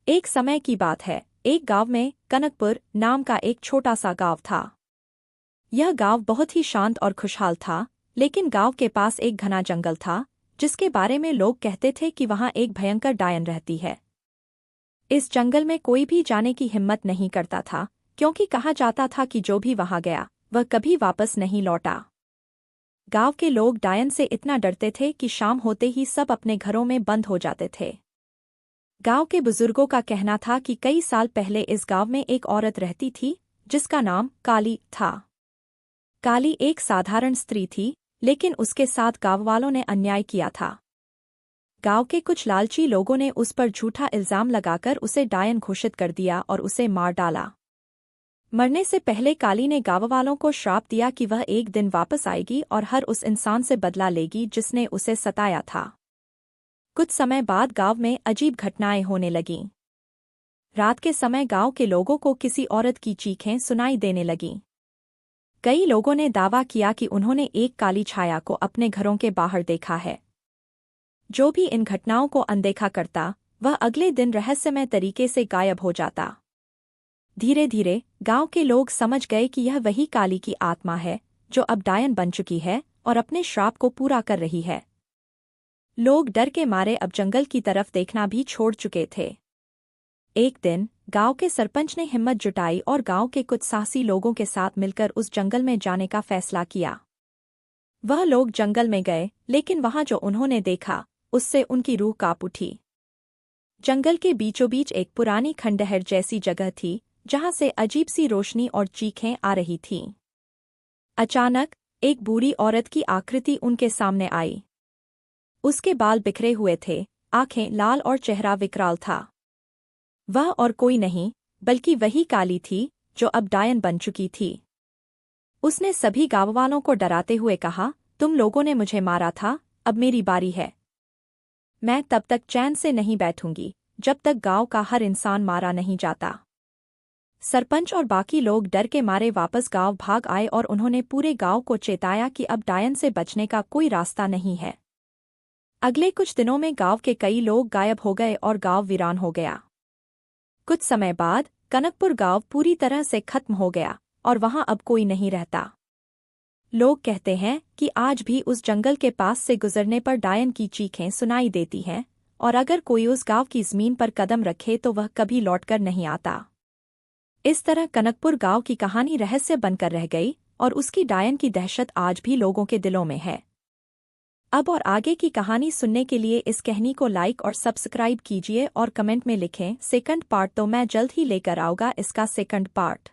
एक समय की बात है, एक गांव में कनकपुर नाम का एक छोटा सा गांव था। यह गांव बहुत ही शांत और खुशहाल था, लेकिन गांव के पास एक घना जंगल था, जिसके बारे में लोग कहते थे कि वहां एक भयंकर डायन रहती है। इस जंगल में कोई भी जाने की हिम्मत नहीं करता था, क्योंकि कहा जाता था कि जो भी वहां गया वह कभी वापस नहीं लौटा। गांव के लोग डायन से इतना डरते थे कि शाम होते ही सब अपने घरों में बंद हो जाते थे। गांव के बुजुर्गों का कहना था कि कई साल पहले इस गांव में एक औरत रहती थी, जिसका नाम काली था। काली एक साधारण स्त्री थी, लेकिन उसके साथ गांव वालों ने अन्याय किया था। गांव के कुछ लालची लोगों ने उस पर झूठा इल्जाम लगाकर उसे डायन घोषित कर दिया और उसे मार डाला। मरने से पहले काली ने गांव वालों को श्राप दिया कि वह एक दिन वापस आएगी और हर उस इंसान से बदला लेगी जिसने उसे सताया था। कुछ समय बाद गांव में अजीब घटनाएं होने लगीं। रात के समय गांव के लोगों को किसी औरत की चीखें सुनाई देने लगीं। कई लोगों ने दावा किया कि उन्होंने एक काली छाया को अपने घरों के बाहर देखा है। जो भी इन घटनाओं को अनदेखा करता, वह अगले दिन रहस्यमय तरीके से गायब हो जाता। धीरे धीरे गांव के लोग समझ गए कि यह वही काली की आत्मा है, जो अब डायन बन चुकी है और अपने श्राप को पूरा कर रही है। लोग डर के मारे अब जंगल की तरफ देखना भी छोड़ चुके थे। एक दिन गांव के सरपंच ने हिम्मत जुटाई और गांव के कुछ साहसी लोगों के साथ मिलकर उस जंगल में जाने का फैसला किया। वह लोग जंगल में गए, लेकिन वहां जो उन्होंने देखा, उससे उनकी रूह कांप उठी। जंगल के बीचों बीच एक पुरानी खंडहर जैसी जगह थी, जहां से अजीब सी रोशनी और चीखें आ रही थीं। अचानक एक बूढ़ी औरत की आकृति उनके सामने आई। उसके बाल बिखरे हुए थे, आंखें लाल और चेहरा विकराल था। वह और कोई नहीं, बल्कि वही काली थी, जो अब डायन बन चुकी थी। उसने सभी गांववालों को डराते हुए कहा, तुम लोगों ने मुझे मारा था, अब मेरी बारी है। मैं तब तक चैन से नहीं बैठूंगी, जब तक गांव का हर इंसान मारा नहीं जाता। सरपंच और बाकी लोग डर के मारे वापस गांव भाग आए और उन्होंने पूरे गांव को चेताया कि अब डायन से बचने का कोई रास्ता नहीं है। अगले कुछ दिनों में गांव के कई लोग गायब हो गए और गांव वीरान हो गया। कुछ समय बाद कनकपुर गांव पूरी तरह से खत्म हो गया और वहां अब कोई नहीं रहता। लोग कहते हैं कि आज भी उस जंगल के पास से गुजरने पर डायन की चीखें सुनाई देती हैं, और अगर कोई उस गांव की जमीन पर कदम रखे तो वह कभी लौटकर नहीं आता। इस तरह कनकपुर गांव की कहानी रहस्य बनकर रह गई और उसकी डायन की दहशत आज भी लोगों के दिलों में है। अब और आगे की कहानी सुनने के लिए इस कहानी को लाइक और सब्सक्राइब कीजिए और कमेंट में लिखें सेकंड पार्ट, तो मैं जल्द ही लेकर आऊंगा इसका सेकंड पार्ट।